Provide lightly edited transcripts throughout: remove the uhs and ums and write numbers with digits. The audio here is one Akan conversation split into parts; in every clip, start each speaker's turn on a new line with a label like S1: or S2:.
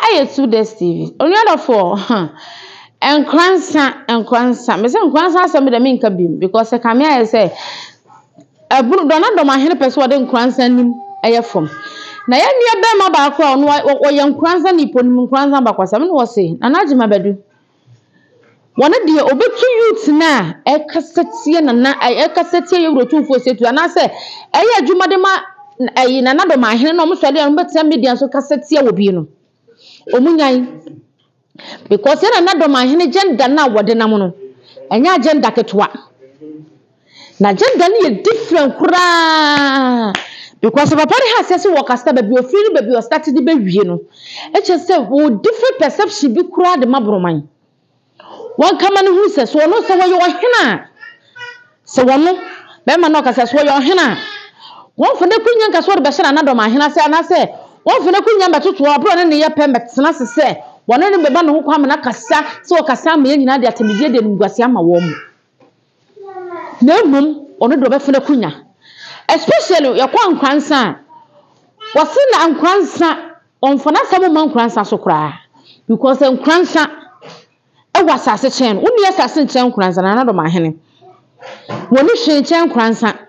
S1: aye 2 days TV only other for enkransa me say enkransa asem de me nka bim because e kame aye say eburu do na do ma hene pese wo de enkransa nim eye fom na ye nua be ma ba akwa ono wo ye enkransa ni ponim enkransa ba kwasa me no wo say na najima bedu wona de obetu youth na e kasetie na e kasetie ye wrotumfo setu ana say eye adwuma de ma ayi na do ma hene no mo so de no betia media so kasetie wo bi no omunyan because na do ma hene gender na wode na mo no enya agenda ketwa na gender ni different kura because papa has say work start baby ofiri baby o start di be wie no e che say wo different perception bi kura de mabroman one come and who says so no so wo hena so wo no be ma no ka say so wo hena won fene kunya nka so de be hena na do ma hena say na say won fene kunya betoto abro ne ye pem betena se wono ne beba no ho kwa na kasa so kasa ma nyina de atemidie de nguase ama wo mu na mum ono do be fene kunya especially yakwa nkransa wase na nkransa onfona samu man nkransa so kra because nkransa e wasase chen woni asase chen nkransa na do ma hene woni hwe chen nkransa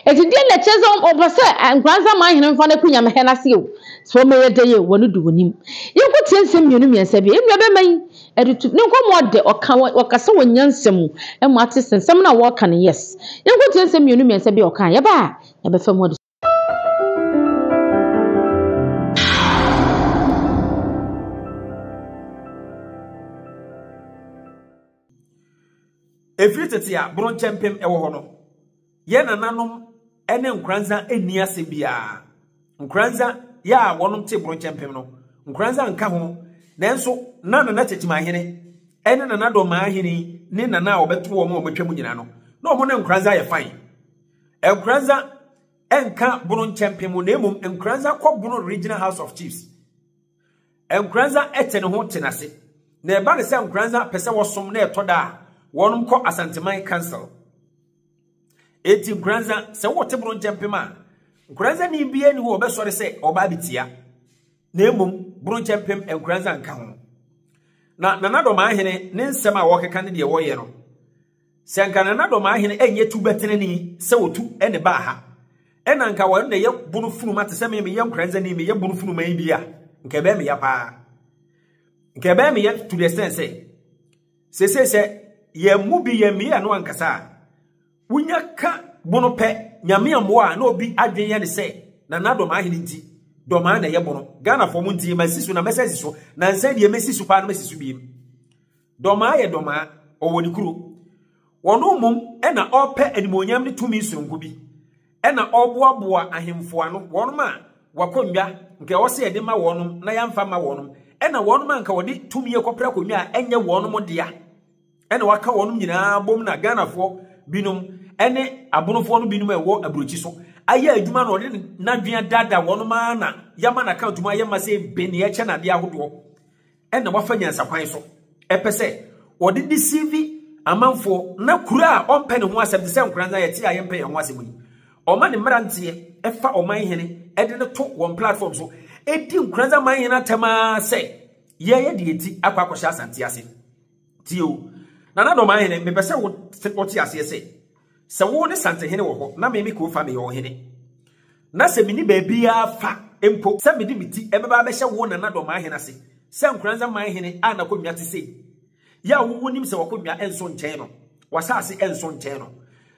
S1: etidie na chezo obose nkransa ma hene mfa na kunya me hena se o so me yede ye woni du wonim yinku tiensem mienu miensa bi enua be man editu ne nkomo de okasa wonyansem e mo atesensem na wo ka ne yes yinku tiensem mienu miensa bi oka ye ba ye be fam wodi
S2: efritetia bron champem ewo ho no ye nananom ene nkranza eni ase bia nkranza ya wonum te bron champem no nkranza nka ho nanso na tetima hene ene nana do ma hene ni nana obeto wo mo betwam nyina no na omo ne nkranza ye fine nkranza enka bron champem na emum nkranza kọ bron regional house of chiefs nkranza etene ho tenase na eba ne se nkranza pese wosom na etoda wonum kọ Asanteman council eti nkranza se wote bron champem a nkranza ni bia ni wo obesore se oba bitia na emum bron champem nkranza nka ho na nana ma hene ne nsem a wokeka ne de wo ye no se nka nana ma hene enye tu betene ni se wotu ene ba ha ena nka wo ne ye bunu funu mate se me ye nkranza ni me ye bunu funu man bia nka be me ya pa nka be me ye to the sense se ye mu bi ye me ya no ankasa wunya ka bunu pe nyame amwa na obi adwen ye ne se nana ma hene nti doma na ye bono Ghana for munti masisu na mesasisu na nsa de mesisu pa na mesisu bi doma ye doma owoni kuro wono mum e na ope animonyam ne tumi sonko bi e na oboaboa ahemfo ano wono ma wakonwa nke wo se ye de ma wono na ya mfa ma wono e na wono ma nka wodi tumi ye kopra konwa enye wono mo dia e na waka wono nyina bom na Ghana for binum ene abonofo no binum e wo abrochi so aye adwuma no de nadwea dada wono ma na yama na account mu aye ma se beni e che na de ahodo e na wafa nyansa kwan so epese wode deceive amanfo na kura a ompe ne ho asem se nkranza ye ti aye mpe ye ho asem ni o ma ne mrantie e fa o man hene e de to one platform so e di nkranza man hene atama se ye de eti akwa akosha asante ase tio na do man hene me pese wo ti ase se wo ne sante hene wo ho na me ko fa me yo hene na se mini baabia fa empo se me di miti e beba be hye wo na do ma hene ase se nkranza man hene ana ko nwate se ya wo nim se wakodwa enso nchen no wasase enso nchen no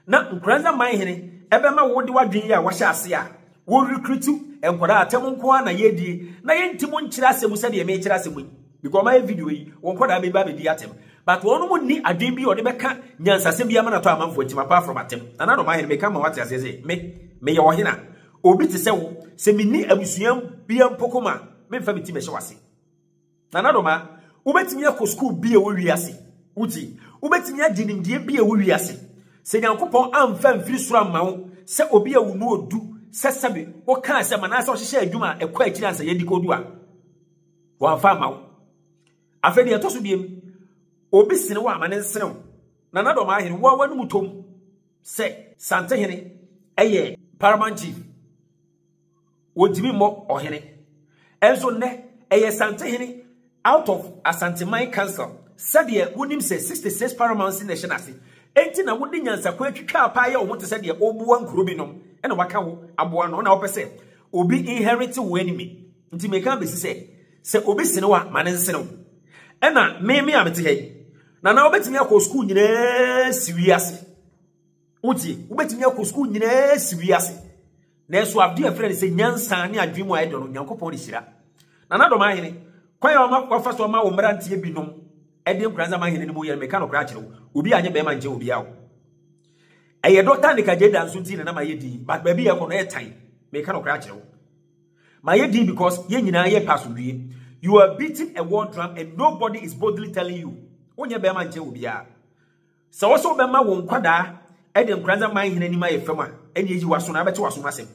S2: na nkranza man hene e be ma wo de wadwen ya wahye ase a wo recruit enkwara atem nko na yedie na yentimo nkyira asem se de me nkyira asem because my video yi won kwada be ba be di atem but wonu mu ni adwen bi o de beka nyansase bi ama na to amanfo atim apart from atem na do ma hene me ka ma wate ase se me ye wo hena obi te se wo se minni abusuam bia mpokoma me mfa biti me hye wase na do ma ubetimi akọ school bia wo wiase uti ubetimi adinimdie bia wo wiase se nyankopon amfa mfiri sura mawo se obi a wunu odu se sebe wo kan se manase o hye adwuma ekwa akiri ansa yedi kodu a wo fa mawo afedi etoso biem obi sene wa amane nsene na do ma hene wo wanu mutom se sante hene eye paramount chief wodimi mo ohene enso ne Santehini out of Asanteman Council. Said ye wouldn't say 66 paramounts in the Shanasi. 18 na wouldn't answer Quenchika Paya or want to say the Obuan Grubinum and Wakao Abuan on our percent. Obi inherit enemy. Until me can be say Obi Sinoa Manesino. Ena me amete. Na obetimi akọ school nyina siwiase. Uti obetimi akọ school nyina siwiase. Na eso abdi afre say nyansa ne adwemu ayedo no Nyankopon de hira. Na dom ahene kwaya o ma fa so ma wo mrantie binom ede nkranza ma ahene ni mo ye meka no kra kire wo. Obi anye be ma nje obi awo. Eye doctor ne ka je dan so ti na ma ye di but ba bi ye ko no e tan meka no kra kire wo. Ma ye di because ye nyina ye pass wie. You are beating a war drum and nobody is boldly telling you. Onye be ma nche obia so wo so be ma wo nkwada e de nkranza man hene ni ma ye fema eni eji waso na beti waso masem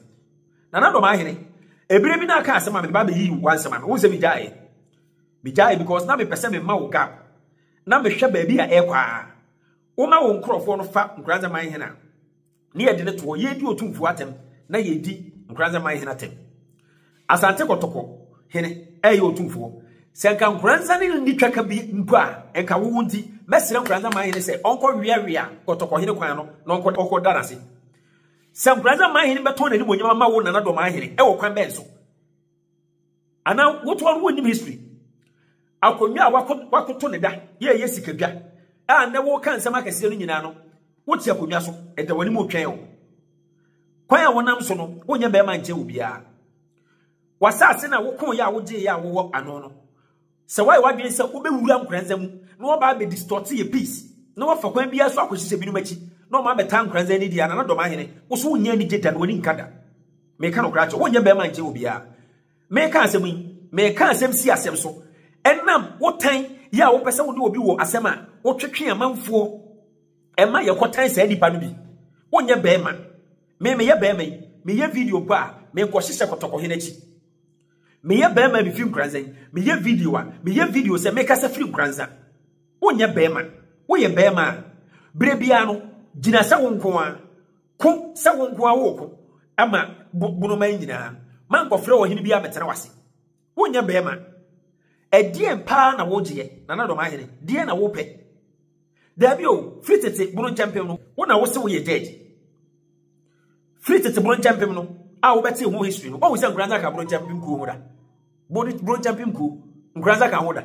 S2: na do ma hene ebire bi na aka asema me ba be yi wansema me wo se bi jae because na me pese me ma wo gap na me hwe ba bi a ekwa wo ma wo nkrofo no fa nkranza man hene na ye de ne to ye di otumfu atem na ye di nkranza man hene atem asante kotoko hene e ye otumfu Senka nkranza ni twaka bi mpa enka wo nti mesere nkranza man hene se onko wiawia kotoko hene kwan no no onko darase se nkranza man hene beto na ni bonyama ma wo na do man hene e wo kwan ben so ana woto no woni history akonwa wakoto ne da ye sikadwa a na wo kan sama kase no nyina no woti akonwa so e da wani mo twen o kwan a wonam so no wonya be ma nche obia wasase na wo kon ya wo je ya wo ano no se why wadwen se obewura nkranza mu na wo ba be distort ye peace na wo fa kwan bia so akohise binu machi na wo ma beta nkranza ni dia na do ma hene wo so wonya ni jeta na woni nkada me ka no kracho wonya be ma nche obia me ka asem si asem so enam wo tan ya wo pese wo de obi wo asem a wo twetwe amanfo ema ye kotan sa nipa no bi wonya be ma me ye be ma me ye video pa me ko hihye kotoko hene chi me ye be ma bi film kranza me ye video se me ka sa film kranza wonya be ma wo ye be ma bre bia no gina sa wonko a ko sa wonko a wo ko ama bunu man nyina man ko frɛ wo hene bia betere wase wonya be ma edie mpa na wo gye na do ma hene die na wo pɛ da bi o fritete bunu champion no wo na wo se wo ye dead fritete bunu champion no a wo bete ho history no wo se nkranza ka bunu champion ku ho da bunu champion ku nkranza ka ho da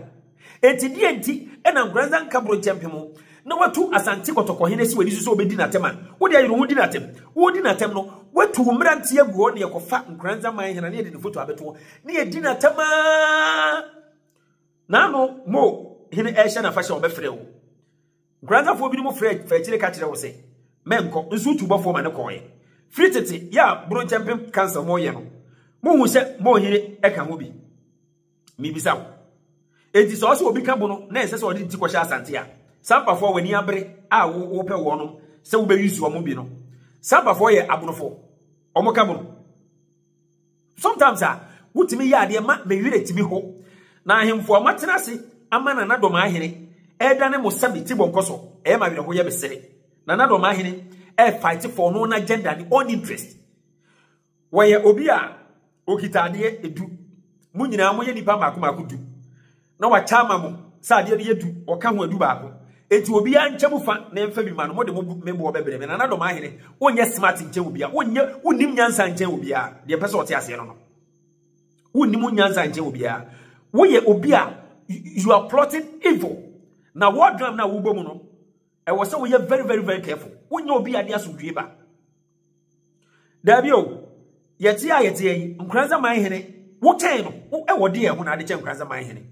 S2: enti die enti na nkranza nka bunu champion mo na watu asante kotoko hene si wadi so obedi na tema wo de ayiro wo di na tem no watu mrantie guo ne yakofa nkranza man hene na ye de foto abeto ne ye di na tema na no mo hene ehye na fashion obefre wo nkranza fo bi no mo frɛ chire ka kire wo se menko nso tubofo ma ne koye fritete ya bro champion cancer mo ye no mo hu se mo hene eka ho bi mi bisa wo enti so obi ka bo no na ese so odi nti ko sha asante a sampa fo wani abre a wo pɛ wo no se wo be use wo mo bi no sampa fo ye abonofo omo ka bo no sometimes wutimi ya ade ma me wire timi ho na ahemfo amatena se amana na dom ahene eda ne mo sabi ti bonkoso e ma wire ho ye besere na dom ahene e fight for no na agenda ni own interest waye obi a okita ade edu mu nyina mo ye nipa maako du na wa chama mo sa ade ye du o ka ho edu baako enti obi a nkyemu fa na emfa bi ma no mo de mo mebo obebere me na dom ahene onye smart nkyemu bia onye unim nyansa nkyemu bia de pese ote ase no no unim nyansa nkyemu bia woye obi a you are plotting evil na what drum na wo bomu no e wo se wo ye very very very careful wonye obi ade asodwe ba da bi o yete yi nkranza man hene wo ten no e wo de e ho na ade che nkranza man hene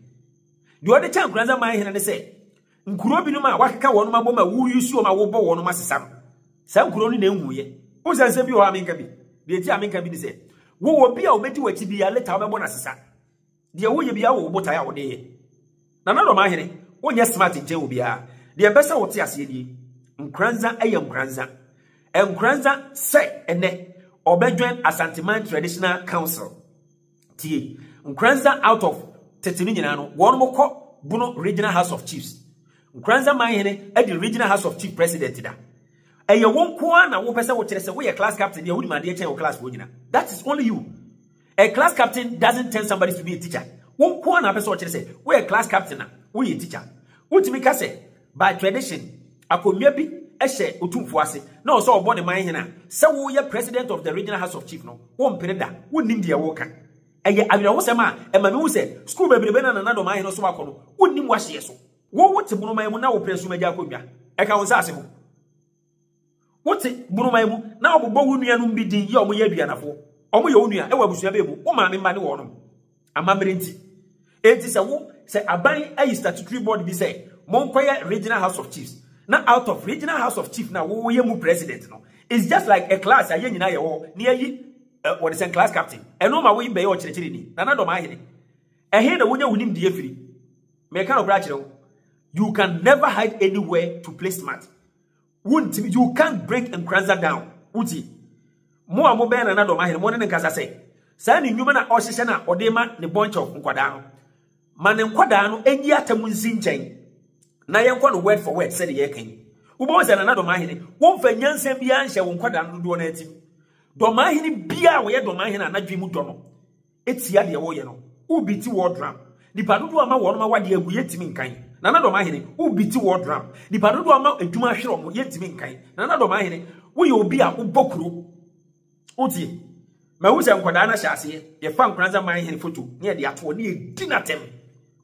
S2: de wo de che nkranza man hene ne se nkuro bi no ma wakeka wono ma boma wo yusu o ma wo bo wono ma sesa no sa nkuro no na enhuye wo sanse bi o amenka bi de ti amenka bi ni se wo bi a obeti wachi bi ya leta wo be na sesa de wo ye bi a wo bota ya wo de ye na do ma hene wonye smart nche wo bia de besa wo te ase die nkranza eye nkranza se ene obedwen Asanteman Traditional Council tie nkranza out of tetini nyina no wono mokọ bunu Regional House of Chiefs nkranza man hene e the Regional House of Chief President da eye wonko na wo pese wo kire se wo ye class captain ye wo di ma de chen wo class wo nyina that is only you. A class captain doesn't tell somebody to be a teacher. Won ko na person kire say we class captain na we teacher. Wotimi ka say by tradition akomia bi ehye otumfo ase na so obo ne man hena se wo ye president of the regional house of chief no won pereda wonim de wo ka eye abiawo sema e ma me wu say school bebrebe na do man hena so akono wonim wa hye so wo wote bunu man mu na wo presu magya akodwa e ka wo sa ase ho wote bunu man mu na obobbo wo nuanum bi din ye omo ye aduanafo omo ye onua e wa busua be mu wo ma me ma ne wo no amamre nti enti se wo se aban ayi statutory board bi say monkoye regional house of chiefs. Now out of regional house of chief now we mu president no. It's just like a class aye nyina ye wo na yi what is class captain. E no ma we be o chire ni. Na na do ma hene. E he na wonya wunim die firi. Me kan obra chire wo. You can never hide anywhere to play smart. You can't break Nkranza down. Uti. Mo amo be na do ma hene mo ne nkasa say. Sa ni nyuma na o hihye na o de ma ne bunch of nkwada no. Ma ne nkwada no enyi atamu nsi nchen. Na yenkwa no word for word said ye kan. Ubo se na do ma hene. Wo fa nyansam bia nhye wo nkwada no do na atim. Do ma hene bia wo ye do ma hene anadwe mu do no. Etia de wo ye no. Ubiti word drum. Nipa dodo ama wo no ma wade agu yetimi nkan. Na do ma hene ubiti word drum. Nipa dodo ama adwuma hwere mo yetimi nkan. Na do ma hene wo ye obi a ubokuro. Uti. Ma hu se nkwada na hyase ye fa Nkranza man hene photo ne ye de ato ne ye dinatem.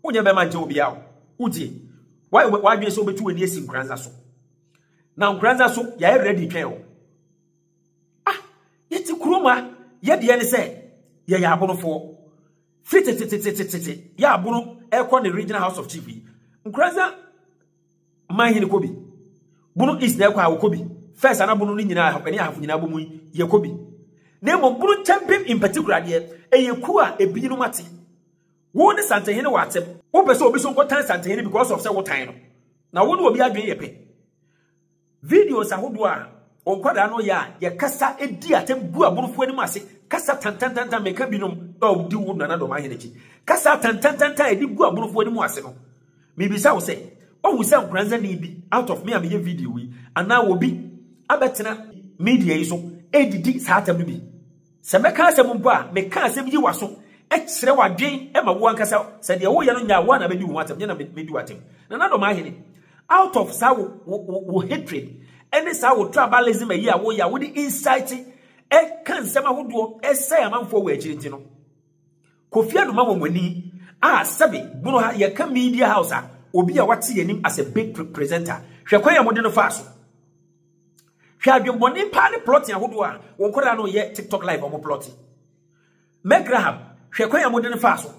S2: Unye be ma nje obi a. Uti. Why be so betu eni esi Nkranza so? Na Nkranza so ya ready twen o. Ah, yeti kuroma ye de ne se ye ya abonofo. Fititititititi ya abono e ko the regional house of chief. Nkranza man hini kobi. Bono is na kwa kobi. First ana bono ni nyina ani ahafu nyina bomu ye kobi. Na mo bono champion in particular de e ye ku a ebi no mate. Wo ne santehene wa atem. Wo pese obi so nkotan santehene because of say wo tan no. Na wo ne obi adwen ye pe. Videos ahodo a onkwada no ya ye kasa edi atem bu aborofo ani ase. Kasa tantantanta meka binom o di wo na do ma hene chi. Kasa tantantanta edi bu aborofo ani ase no. Me bisa wo say, o hu say Nkranza ni bi out of me am ye video wi ana wo bi abetena media yi so edidi sa atem no bi. Se meka asem mpo a meka asem yi waso extra wadwen e ma wo ankasa se de wo ye no nya wo na bedi wo atem nya na bedi watem na do ma hene out of sa wo hatred any sa wo tribalism yi a wo ya wo di insight e kan sema hodo e say amanfo wo akiriti no Kofi Adoma womani a sabe bunu ha ye ka media house a obi a wate yanim as a big presenter hwekwan ya mode no faaso hwadwembone pa ne plotting ahodo a won koda no ye TikTok live omo plotting Megraham hwekwan ya mode no faaso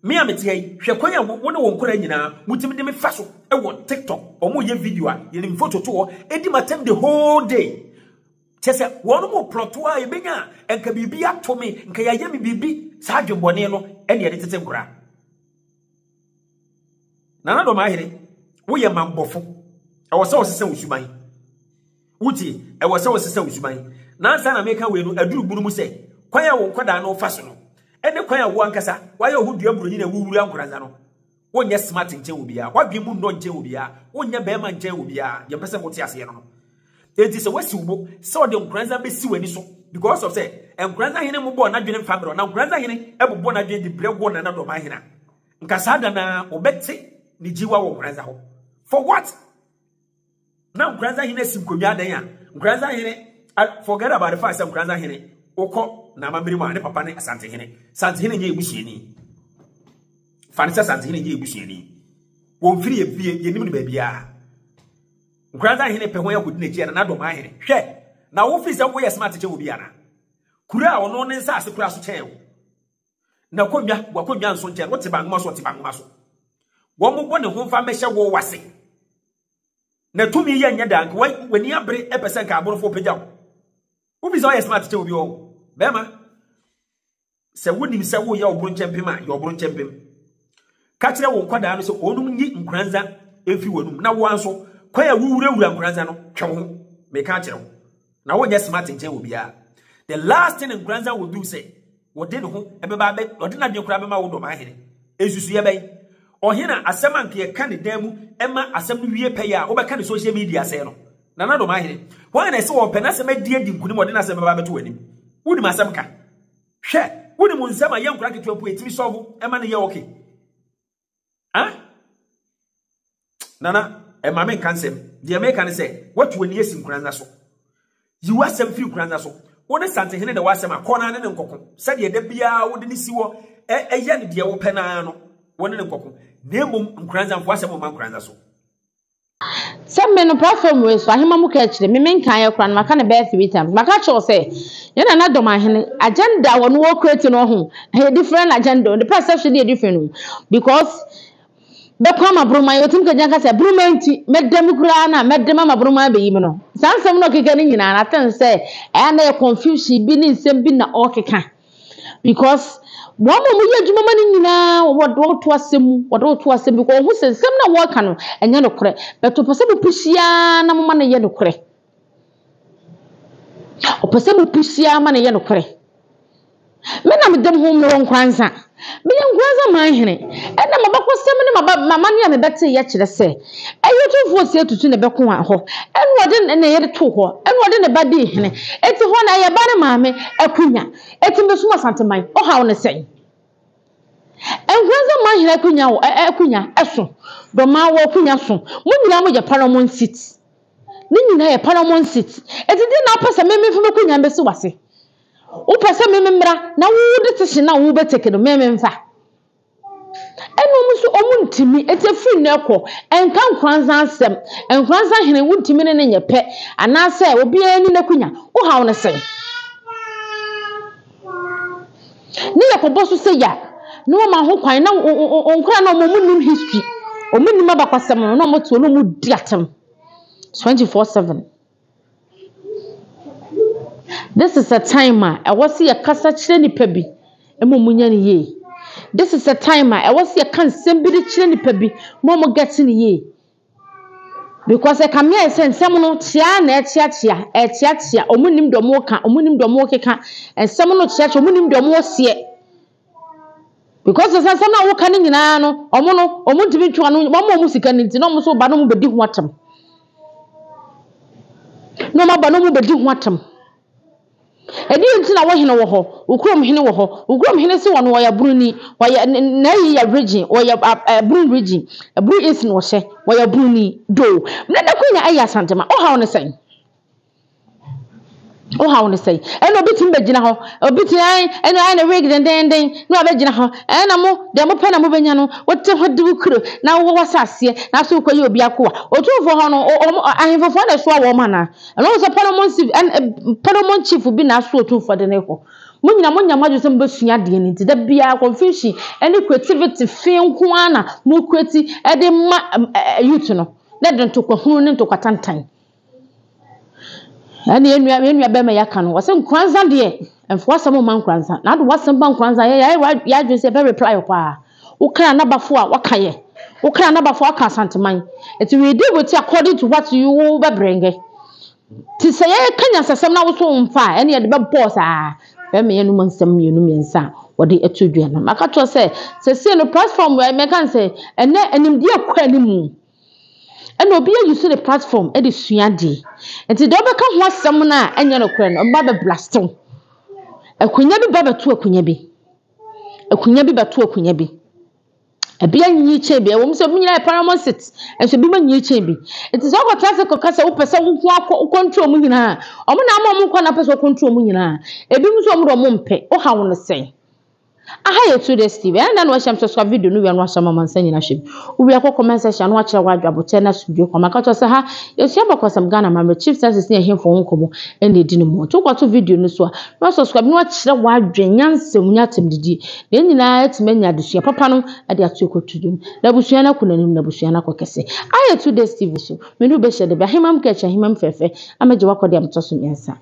S2: me ametiai hwekwan ya won won koda nyina mutimi de me faso e won TikTok omo ye video a ye nim photo to edi matem the whole day chese won mo ploto a ebenya enka bibi ato me enka ya me bibi sa dwembone no ene ye de tete nkura Nana do ma hire wo ye mambofo e wo se wo sese usuban wuti e wo se wo sese usuban na nsa na meka we no aduru bunu mu se kwan ya wo nkoda no faso no ene kwan ya wo ankasa wa ye ohudua buru nyina wuwuru ankoranza no wonye smart nche wo bia wa biemu no nche wo bia wonye be ma nche wo bia ye pese mo ti ase no enti se wasi wo se o de nkoranza be si wani so because of say nkoranza hene mo bo na dwene family na nkoranza hene e bo na dwene di brego na do ma hena nkasa da na obeti ni jiwa wo Nkranza ho for what now Nkranza hene simkonwa dan ya Nkranza hene forget about the fact that Nkranza hene okọ na mamiri ma ne papa ne Asante hene nye ebusuani fanisa Asante hene nye ebusuani wo mfiri ye nim ne ba bia Nkranza hene pe ho ya kodi na ji na do ma hene hwe na wo fi se wo ye smart che wo bia na kura ono ne nsa ase kura so chen wo na konwa nso chen wo te bangma so Womu bone ho fa mehye wo wase na tumi ye nya dank wani abre epese ka aborofo pegyaw ubi so yes smart che obi wo bema se wonim se wo ye oburu nchempem a ye oburu nchempem ka kire wo nkwada no so onum nyi Nkranza efi wonum na wo anso kwa ya wuwura Nkranza no twe ho me ka kire wo na wo nya smart nche obi a the last thing Nkranza will do say wo de no ho ebeba be wo de na dwe kura be ma wo do ma hene esusu ye ben Ohina asema nke ye ka ne damu ema asem no wie pɛ ya wo bɛka ne social media sɛ no nana do ma hene wɔn na ɛsɛ wɔn pɛ na asem adi nkunim wɔde na asem bɛba bɛto w'anim wonim asem ka hwɛ woni mu nsema ye nkura ketewa po etimi solve e ma ne ye okay nana e ma me kan sem de me kan say what woni esi nkura na so yi wasem fi nkura na so woni sante hene de wasem akona ne nkokon se de bia wodi ni siwo ye ne de wo pena no woni ne nkokon na emom nkura na wasem ma nkura na so
S1: Some no platform we so ahema mu ka kire me menkan ye kura no maka ne be 3 times maka cho say ye na do ma hene agenda won wo create no ho a different agenda the perception is different because be kwa ma broma yo tim ka janka say broma nti medem kura na medem ma broma be yim no sansem no keke ni nyina na ten say e na confusion bi ni nsem bi na o keka because one mu ye djuma mani nyina wodo to asem because who say sem na wo ka no enye no kore but to pose bu pushia na mama na ye no kore o pose bu pushia ma na ye no kore me na medem hom no nkwanza me nkwanza ma hene e na mabakọ sem ne mama ne me bete ye kire se ayo to fo se tutu ne beko a ho enu ode ne ye to ho enu ode ne bade hene eti ho na ye ba ne maame akunya eti me suma santeman o ha wo ne sei nkwanza ma hene akunya wo akunya eso do ma wo akunya so mo nyina mo je paramount seat ni nyina ye paramount seat eti di na pese me fu akunya be se wase o pese me mmra na wo de tese na wo beteke no me mfa eno muso omuntimi etefi na ekọ enka nkwanza asem nkwanza hene wuntimi ne nye pe anase obi ani nakunya wo hawo ne sen ni yakobo so se ya no ma ho kwan na onkura na omunim history omunim abakwasem no na omoto no mu diatem 24/7. This is a timer I was see a kasa kire nipa bi emomunya ne ye. This is a timer I was see a kan sembiri kire nipa bi momo getting ye because I come here say nsem no tia na etia omunim do mo ka omunim do mo keka ensem no tia omunim do mo sie because nsem na wo ka ne nyina no omuntimi twa no mo sika ne nti no mo so ba no mo bedi ho atam no ma ba no mo bedi ho atam edi nti na wo hene wo ho ukrom hene wo ho ukrom hene se wono ya bruni ya na yi ya region ya brun region brun is no hye wo ya bruni do na da kwanya aya santema o ha won sen eno bitim begina ho obiti eno ai na rig den no abegina ho ena mo de mo pa na mo benya no wote ho de bukuro na wo wasase na so koyi obi akoa otufo ho no ahemfofo na so awo ma na eno so paramount chief bi na so otufo de ne ho mo nyina mo nyamaju se mbesua de ni ti da bia confusion any creativity fe nko ana mo create e de ma youth no na de ntokwa hunu ne ntokwa tantan ani enua be ma yaka no wase nkwanza de enfo asem ma nkwanza na do wase ba nkwanza ya dwe se be reply kwa ukra na bafo a waka ye ukra na bafo aka santeman eti we dey with according to what you be bring ti say kanya sesem na wo so mfa ene ye de be boss a be me yenu mansem yenu mensa wode etudwe na maka to se no platform we me kan say ene enimdi akwa ni mu eno obi use the platform e de suade enti do be ka ho asem na enye no kure no mba be blasting akunya bi ba betu akunya bi betu akunya bi ebia nyi che bi wo mse munyina paramount seat enso bi ma nyi che bi enti so ko tase ko kasa wo pese wo control mu nyina o mo na ma mo kwa na pese control mu nyina ebi mu so mo do mo mpe o ha wo no sen aha ye to this TV and then we sham subscribe video no we no sham man san nyina hwem we akọ comment section no akere wa adwabote na studio kwa maka to se ha ye sia bakosam Ghana ma chief services ne hemfo nkomo ene edi no mo to kwato video no so no subscribe no akere wa adwanyansem nya temdidi ne nyina etimanya desua papa no ade ato ekotudum na busua na kunanim na busua na kokese aha ye to this TV so me no be shede be hemam ka cha hemam fefe amaje wakode am to so nyensa